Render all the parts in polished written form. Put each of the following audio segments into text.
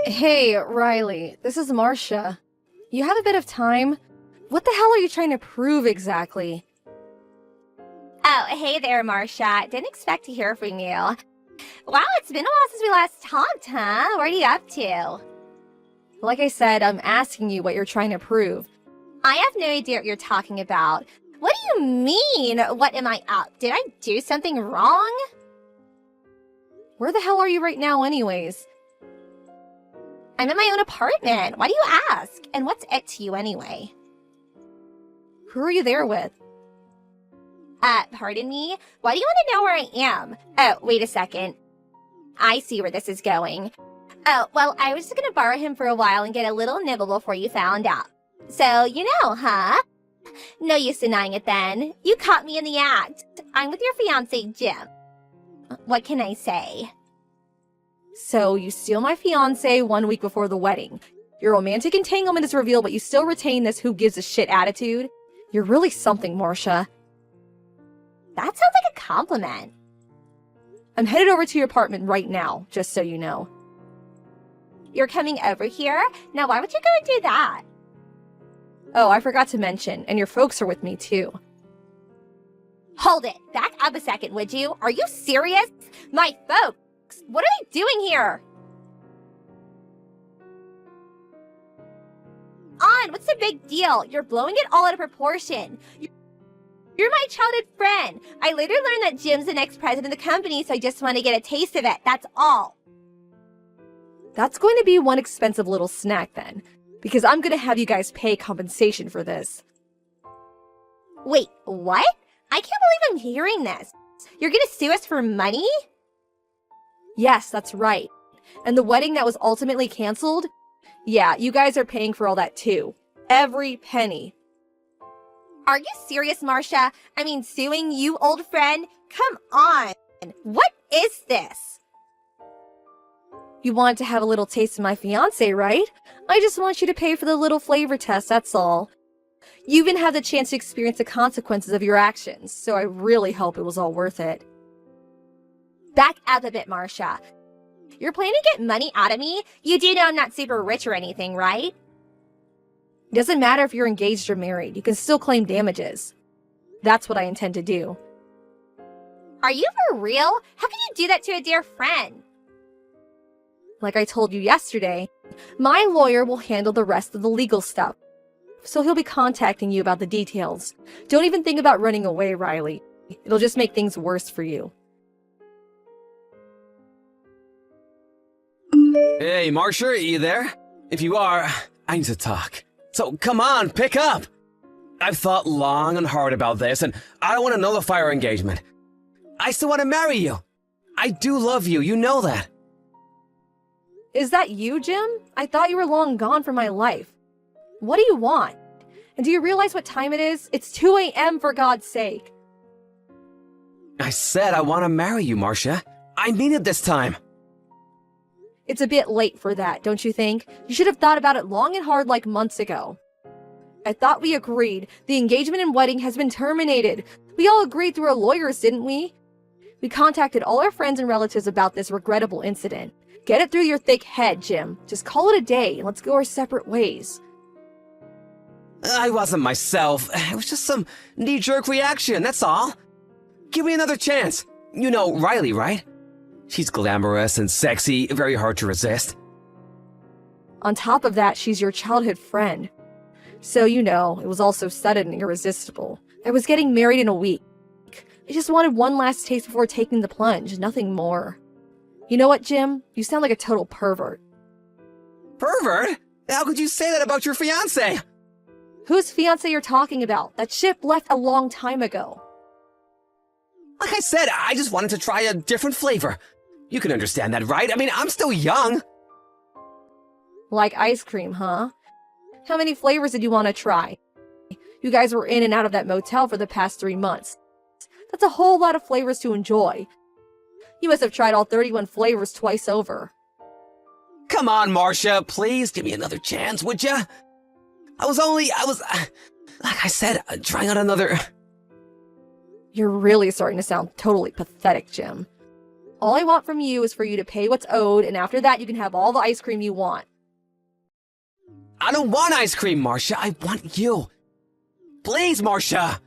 Hey, Riley, this is Marcia. You have a bit of time? What the hell are you trying to prove exactly? Oh, hey there, Marcia. Didn't expect to hear from you. Wow, it's been a while since we last talked, huh? What are you up to? Like I said, I'm asking you what you're trying to prove. I have no idea what you're talking about. What do you mean, what am I up? Did I do something wrong? Where the hell are you right now anyways? I'm in my own apartment. Why do you ask? And what's it to you anyway? Who are you there with? Pardon me? Why do you want to know where I am? Oh, wait a second. I see where this is going. Oh, well, I was just gonna borrow him for a while and get a little nibble before you found out. So, you know, huh? No use denying it then. You caught me in the act. I'm with your fiancé, Jim. What can I say? So, you steal my fiancé 1 week before the wedding. Your romantic entanglement is revealed, but you still retain this who gives a shit attitude? You're really something, Marcia. That sounds like a compliment. I'm headed over to your apartment right now, just so you know. You're coming over here? Now why would you go and do that? Oh, I forgot to mention, and your folks are with me too. Hold it. Back up a second, would you? Are you serious? My folks, what are they doing here? What's the big deal? You're blowing it all out of proportion. You're my childhood friend. I later learned that Jim's the next president of the company, so I just want to get a taste of it. That's all. That's going to be one expensive little snack then, because I'm going to have you guys pay compensation for this. Wait, what? I can't believe I'm hearing this. You're going to sue us for money? Yes, that's right. And the wedding that was ultimately canceled? Yeah, you guys are paying for all that too. Every penny. Are you serious, Marcia? I mean, suing you, old friend? Come on. What is this? You wanted to have a little taste of my fiancé, right? I just want you to pay for the little flavor test, that's all. You even have the chance to experience the consequences of your actions, so I really hope it was all worth it. Back up a bit, Marcia. You're planning to get money out of me? You do know I'm not super rich or anything, right? It doesn't matter if you're engaged or married, you can still claim damages. That's what I intend to do. Are you for real? How can you do that to a dear friend? Like I told you yesterday, my lawyer will handle the rest of the legal stuff, so he'll be contacting you about the details. Don't even think about running away, Riley. It'll just make things worse for you. Hey, Marcia, are you there? If you are, I need to talk. So come on, pick up! I've thought long and hard about this, and I don't want to nullify our engagement. I still want to marry you. I do love you, you know that. Is that you, Jim? I thought you were long gone from my life. What do you want? And do you realize what time it is? It's 2 a.m. for God's sake. I said I want to marry you, Marcia. I mean it this time. It's a bit late for that, don't you think? You should have thought about it long and hard like months ago. I thought we agreed. The engagement and wedding has been terminated. We all agreed through our lawyers, didn't we? We contacted all our friends and relatives about this regrettable incident. Get it through your thick head, Jim. Just call it a day and let's go our separate ways. I wasn't myself. It was just some knee-jerk reaction, that's all. Give me another chance. You know Riley, right? She's glamorous and sexy, very hard to resist. On top of that, she's your childhood friend. So, you know, it was all so sudden and irresistible. I was getting married in a week. I just wanted one last taste before taking the plunge, nothing more. You know what, Jim? You sound like a total pervert. Pervert? How could you say that about your fiancé? Whose fiancé you're talking about? That ship left a long time ago. Like I said, I just wanted to try a different flavor. You can understand that, right? I mean, I'm still young. Like ice cream, huh? How many flavors did you want to try? You guys were in and out of that motel for the past 3 months. That's a whole lot of flavors to enjoy. You must have tried all 31 flavors twice over. Come on, Marcia, please give me another chance, would ya? Like I said, trying out another... You're really starting to sound totally pathetic, Jim. All I want from you is for you to pay what's owed, and after that you can have all the ice cream you want. I don't want ice cream, Marcia. I want you. Please, Marcia.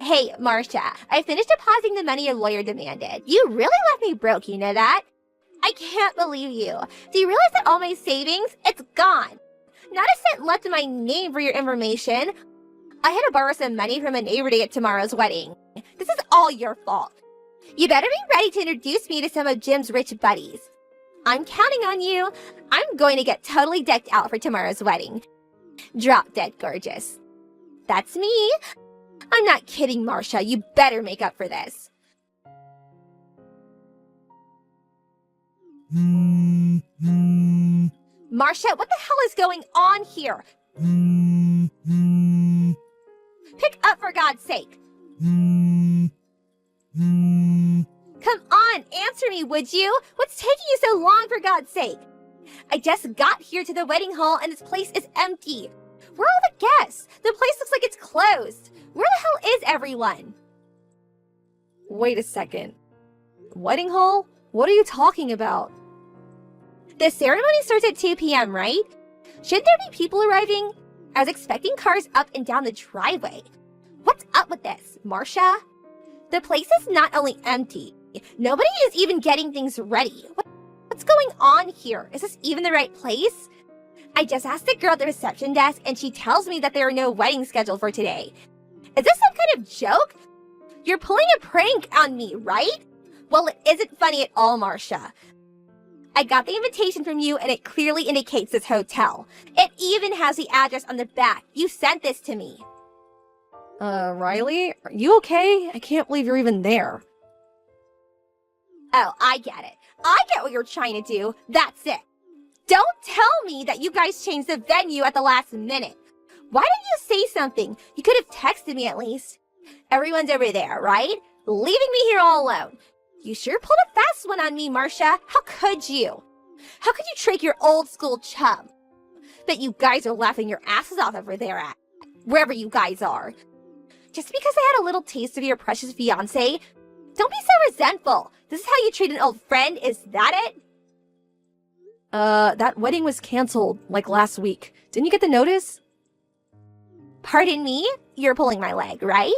Hey, Marcia, I finished depositing the money your lawyer demanded. You really left me broke, you know that? I can't believe you. Do you realize that all my savings, it's gone? Not a cent left in my name for your information. I had to borrow some money from a neighbor to get tomorrow's wedding. This is all your fault. You better be ready to introduce me to some of Jim's rich buddies. I'm counting on you. I'm going to get totally decked out for tomorrow's wedding. Drop dead gorgeous. That's me. I'm not kidding, Marcia. You better make up for this. Marcia, what the hell is going on here? Pick up, for God's sake. Come on, answer me, would you? What's taking you so long, for God's sake? I just got here to the wedding hall and this place is empty. Where are all the guests? The place looks like it's closed. Where the hell is everyone? Wait a second. Wedding hall? What are you talking about? The ceremony starts at 2 p.m., right? Should there be people arriving? I was expecting cars up and down the driveway. What's up with this, Marcia? The place is not only empty, nobody is even getting things ready. What's going on here? Is this even the right place? I just asked the girl at the reception desk and she tells me that there are no weddings scheduled for today. Is this some kind of joke? You're pulling a prank on me, right? Well, it isn't funny at all, Marcia. I got the invitation from you and it clearly indicates this hotel. It even has the address on the back. You sent this to me. Riley? Are you okay? I can't believe you're even there. Oh, I get it. I get what you're trying to do. That's it. Don't tell me that you guys changed the venue at the last minute. Why didn't you say something? You could have texted me at least. Everyone's over there, right? Leaving me here all alone. You sure pulled a fast one on me, Marcia. How could you? How could you trick your old school chum? Bet you guys are laughing your asses off over there at wherever you guys are. Just because I had a little taste of your precious fiancé, don't be so resentful. This is how you treat an old friend, is that it? That wedding was canceled, like last week. Didn't you get the notice? Pardon me? You're pulling my leg, right?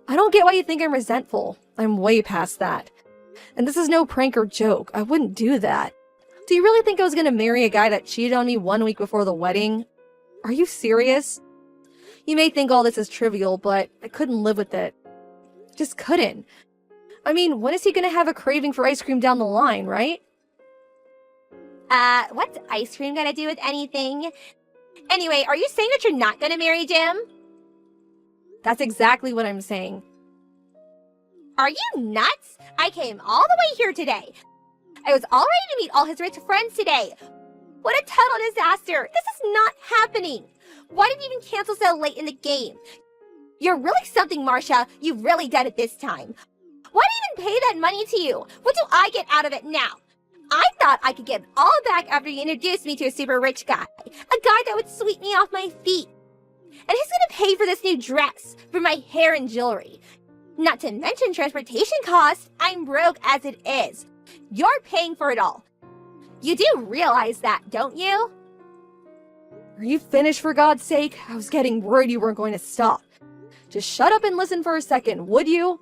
I don't get why you think I'm resentful. I'm way past that. And this is no prank or joke. I wouldn't do that. Do you really think I was gonna marry a guy that cheated on me 1 week before the wedding? Are you serious? You may think all this is trivial, but I couldn't live with it. Just couldn't. I mean, when is he gonna have a craving for ice cream down the line, right? What's ice cream gonna do with anything? Anyway, are you saying that you're not gonna marry Jim? That's exactly what I'm saying. Are you nuts? I came all the way here today. I was all ready to meet all his rich friends today. What a total disaster. This is not happening. Why did you even cancel so late in the game? You're really something, Marcia. You've really done it this time. Why did I even pay that money to you? What do I get out of it now? I thought I could get it all back after you introduced me to a super rich guy. A guy that would sweep me off my feet. And he's gonna pay for this new dress, for my hair and jewelry. Not to mention transportation costs. I'm broke as it is. You're paying for it all. You do realize that, don't you? Are you finished, for God's sake? I was getting worried you weren't going to stop. Just shut up and listen for a second, would you?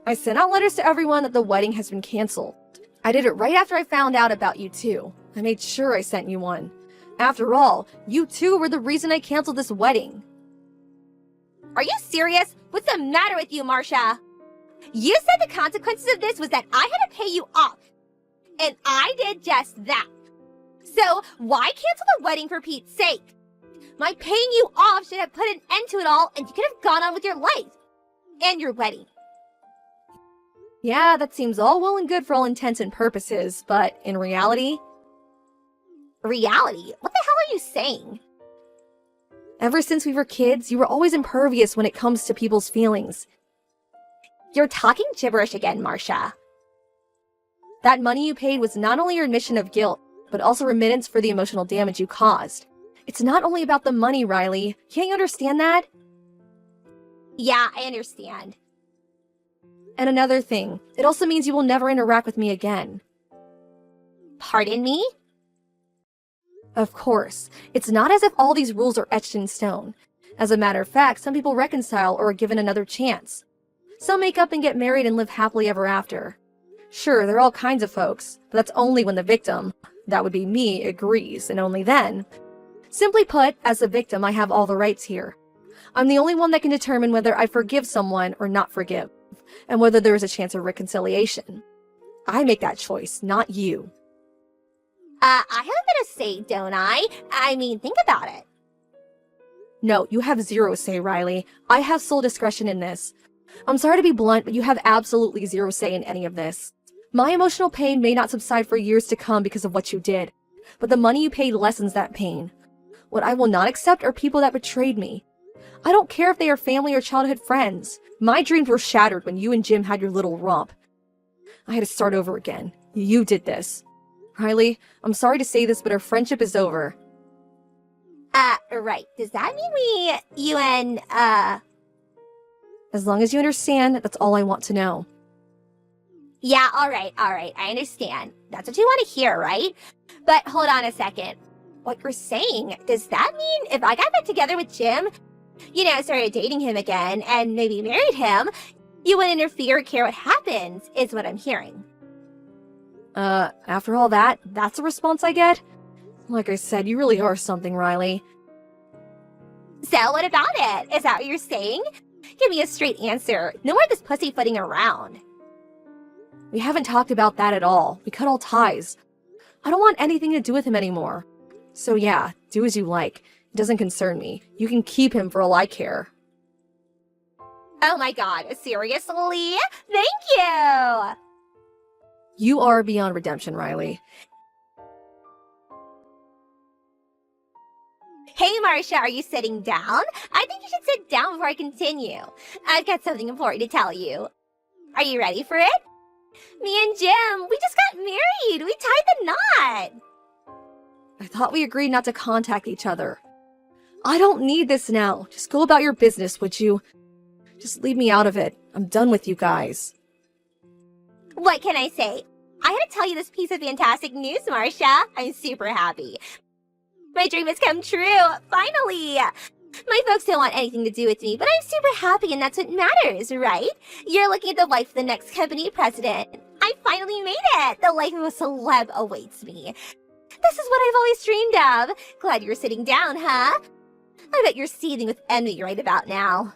I sent out letters to everyone that the wedding has been canceled. I did it right after I found out about you two. I made sure I sent you one. After all, you two were the reason I canceled this wedding. Are you serious? What's the matter with you, Marcia? You said the consequences of this was that I had to pay you off. And I did just that. So why cancel the wedding for Pete's sake? My paying you off should have put an end to it all and you could have gone on with your life. And your wedding. Yeah, that seems all well and good for all intents and purposes, but in reality... Reality? What the hell are you saying? Ever since we were kids, you were always impervious when it comes to people's feelings. You're talking gibberish again, Marcia. That money you paid was not only your admission of guilt, but also remittance for the emotional damage you caused. It's not only about the money, Riley. Can't you understand that? Yeah, I understand. And another thing, it also means you will never interact with me again. Pardon me? Of course, it's not as if all these rules are etched in stone. As a matter of fact, some people reconcile or are given another chance. Some make up and get married and live happily ever after. Sure, there are all kinds of folks, but that's only when the victim, that would be me, agrees, and only then. Simply put, as a victim, I have all the rights here. I'm the only one that can determine whether I forgive someone or not forgive, and whether there is a chance of reconciliation. I make that choice, not you. I have a bit of say, don't I? I mean, think about it. No, you have zero say, Riley. I have sole discretion in this. I'm sorry to be blunt, but you have absolutely zero say in any of this. My emotional pain may not subside for years to come because of what you did, but the money you paid lessens that pain. What I will not accept are people that betrayed me. I don't care if they are family or childhood friends. My dreams were shattered when you and Jim had your little romp. I had to start over again. You did this. Riley, I'm sorry to say this, but our friendship is over. Right. Does that mean you and, As long as you understand, that's all I want to know. Yeah, alright, I understand. That's what you want to hear, right? But hold on a second. What you're saying, does that mean if I got back together with Jim, started dating him again, and maybe married him, you wouldn't interfere or care what happens, is what I'm hearing. After all that, that's a response I get? Like I said, you really are something, Riley. So what about it? Is that what you're saying? Give me a straight answer. No more of this pussyfooting around. We haven't talked about that at all. We cut all ties. I don't want anything to do with him anymore. So yeah, do as you like. It doesn't concern me. You can keep him for all I care. Oh my god, seriously? Thank you! You are beyond redemption, Riley. Hey, Marcia, are you sitting down? I think you should sit down before I continue. I've got something important to tell you. Are you ready for it? Me and Jim, we just got married. We tied the knot. I thought we agreed not to contact each other. I don't need this now. Just go about your business, would you? Just leave me out of it. I'm done with you guys. What can I say? I had to tell you this piece of fantastic news, Marcia. I'm super happy. My dream has come true, finally! My folks don't want anything to do with me, but I'm super happy and that's what matters, right? You're looking at the wife of the next company president. I finally made it! The life of a celeb awaits me. This is what I've always dreamed of. Glad you're sitting down, huh? I bet you're seething with envy right about now.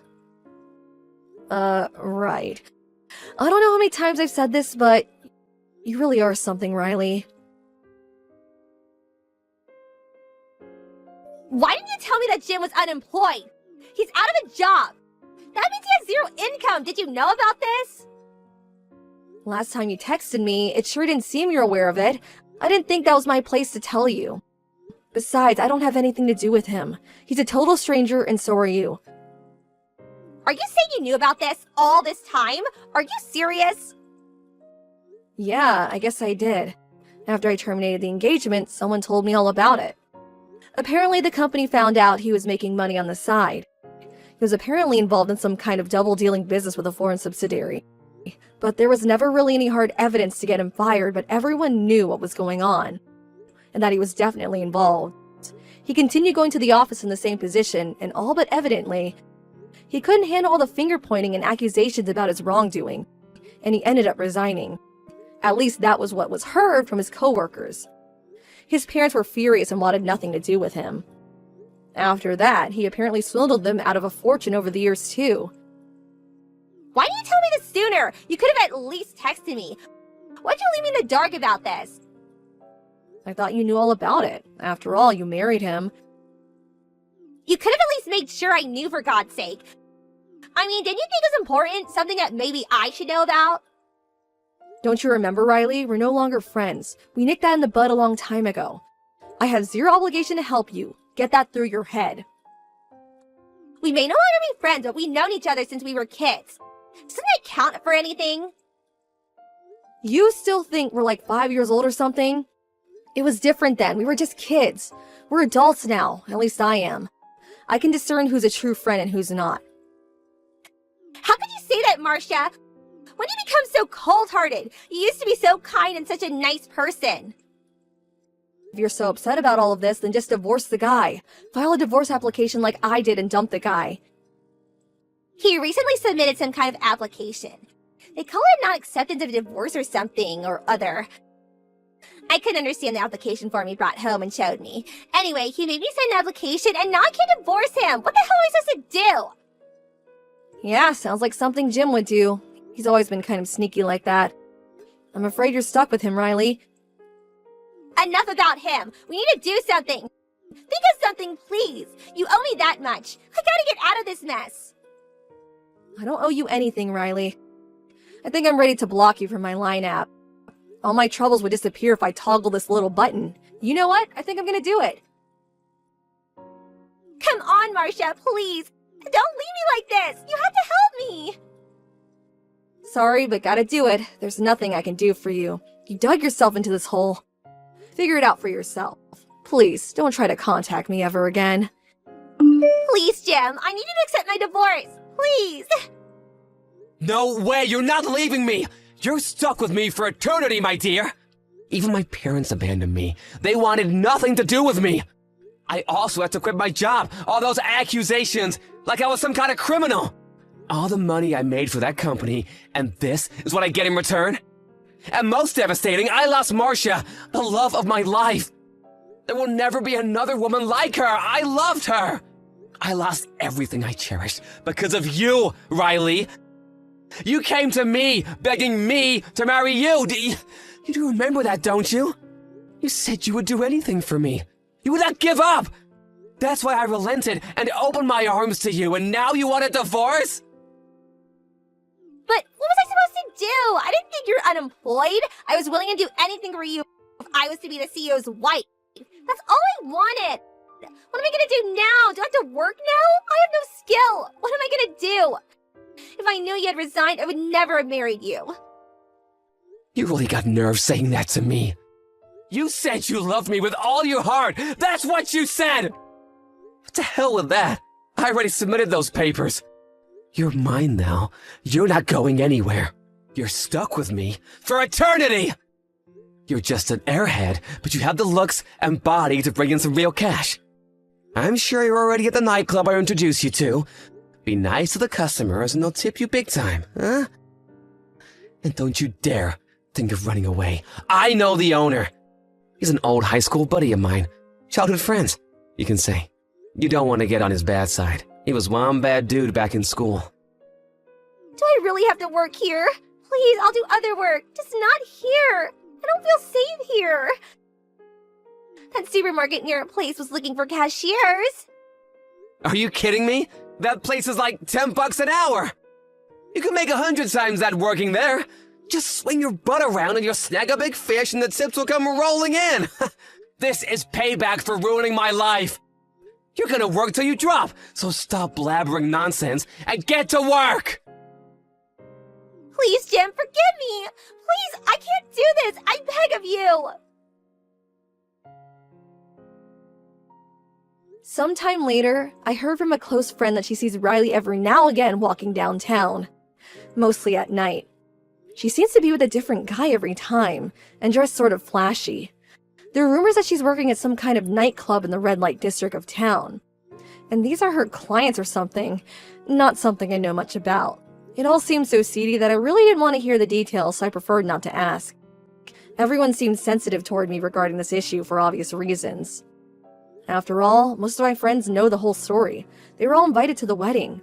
Right. I don't know how many times I've said this, but you really are something, Riley. Why didn't you tell me that Jim was unemployed? He's out of a job. That means he has zero income. Did you know about this? Last time you texted me, it sure didn't seem you're aware of it. I didn't think that was my place to tell you. Besides, I don't have anything to do with him. He's a total stranger, and so are you. Are you saying you knew about this all this time? Are you serious? Yeah, I guess I did. After I terminated the engagement, someone told me all about it. Apparently, the company found out he was making money on the side. He was apparently involved in some kind of double-dealing business with a foreign subsidiary. But there was never really any hard evidence to get him fired, but everyone knew what was going on, and that he was definitely involved. He continued going to the office in the same position, and all but evidently, he couldn't handle all the finger-pointing and accusations about his wrongdoing, and he ended up resigning. At least that was what was heard from his coworkers. His parents were furious and wanted nothing to do with him. After that, he apparently swindled them out of a fortune over the years too. Why didn't you tell me this sooner? You could have at least texted me. Why'd you leave me in the dark about this? I thought you knew all about it. After all, you married him. You could have at least made sure I knew, for God's sake. I mean, didn't you think it was important? Something that maybe I should know about? Don't you remember, Riley? We're no longer friends. We nicked that in the bud a long time ago. I have zero obligation to help you. Get that through your head. We may no longer be friends, but we've known each other since we were kids. Doesn't that count for anything? You still think we're like 5 years old or something? It was different then. We were just kids. We're adults now. At least I am. I can discern who's a true friend and who's not. How could you say that, Marcia? When did you become so cold-hearted? You used to be so kind and such a nice person. If you're so upset about all of this, then just divorce the guy. File a divorce application like I did and dump the guy. He recently submitted some kind of application. They call it non-acceptance of divorce or something or other. I couldn't understand the application form he brought home and showed me. Anyway, he made me sign an application and now I can't divorce him. What the hell am I supposed to do? Yeah, sounds like something Jim would do. He's always been kind of sneaky like that. I'm afraid you're stuck with him, Riley. Enough about him. We need to do something. Think of something, please. You owe me that much. I gotta get out of this mess. I don't owe you anything, Riley. I think I'm ready to block you from my Line app. All my troubles would disappear if I toggle this little button. You know what? I think I'm gonna do it. Come on, Marcia, please. Don't leave me like this. You have to help me. Sorry, but gotta do it. There's nothing I can do for you. You dug yourself into this hole. Figure it out for yourself. Please, don't try to contact me ever again. Please, Jim. I need you to accept my divorce. Please. No way, you're not leaving me! You're stuck with me for eternity, my dear! Even my parents abandoned me. They wanted nothing to do with me. I also had to quit my job. All those accusations, like I was some kind of criminal. All the money I made for that company, and this is what I get in return? And most devastating, I lost Marcia, the love of my life. There will never be another woman like her. I loved her. I lost everything I cherished because of you, Riley. You came to me, begging me to marry you. You do remember that, don't you? You said you would do anything for me. You would not give up. That's why I relented and opened my arms to you, and now you want a divorce? But what was I supposed to do? I didn't think you're unemployed. I was willing to do anything for you if I was to be the CEO's wife. That's all I wanted. What am I gonna do now? Do I have to work now? I have no skill. What am I gonna do? If I knew you had resigned, I would never have married you. You really got nerve saying that to me. You said you loved me with all your heart. That's what you said. What the hell with that? I already submitted those papers. You're mine now. You're not going anywhere. You're stuck with me for eternity. You're just an airhead, but you have the looks and body to bring in some real cash. I'm sure you're already at the nightclub I introduced you to. Be nice to the customers and they'll tip you big time, huh? And don't you dare think of running away. I know the owner. He's an old high school buddy of mine. Childhood friends, you can say. You don't want to get on his bad side. He was one bad dude back in school. Do I really have to work here? Please, I'll do other work. Just not here. I don't feel safe here. That supermarket near our place was looking for cashiers. Are you kidding me? That place is like $10 an hour. You can make 100 times that working there. Just swing your butt around and you'll snag a big fish and the tips will come rolling in. This is payback for ruining my life. You're gonna work till you drop, so stop blabbering nonsense and get to work! Please, Jim, forgive me. Please, I can't do this. I beg of you. Sometime later, I heard from a close friend that she sees Riley every now and again walking downtown, mostly at night. She seems to be with a different guy every time, and dressed sort of flashy. There are rumors that she's working at some kind of nightclub in the red light district of town. And these are her clients or something, not something I know much about. It all seemed so seedy that I really didn't want to hear the details, so I preferred not to ask. Everyone seemed sensitive toward me regarding this issue for obvious reasons. After all, most of my friends know the whole story. They were all invited to the wedding.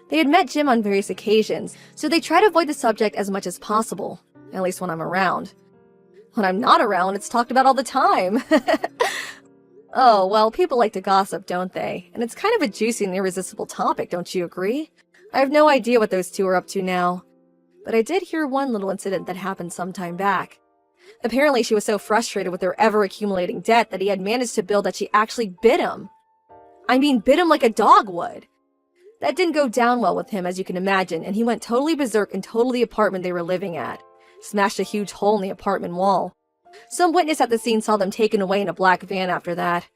They had met Jim on various occasions, so they try to avoid the subject as much as possible, at least when I'm around. When I'm not around, it's talked about all the time. Oh, well, people like to gossip, don't they? And it's kind of a juicy and irresistible topic, don't you agree? I have no idea what those two are up to now. But I did hear one little incident that happened some time back. Apparently, she was so frustrated with their ever-accumulating debt that he had managed to build that she actually bit him. I mean, bit him like a dog would. That didn't go down well with him, as you can imagine, and he went totally berserk and totaled the apartment they were living at. Smashed a huge hole in the apartment wall. Some witness at the scene saw them taken away in a black van after that.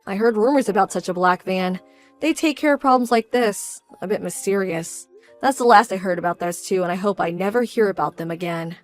I heard rumors about such a black van. They take care of problems like this. A bit mysterious. That's the last I heard about those two, and I hope I never hear about them again.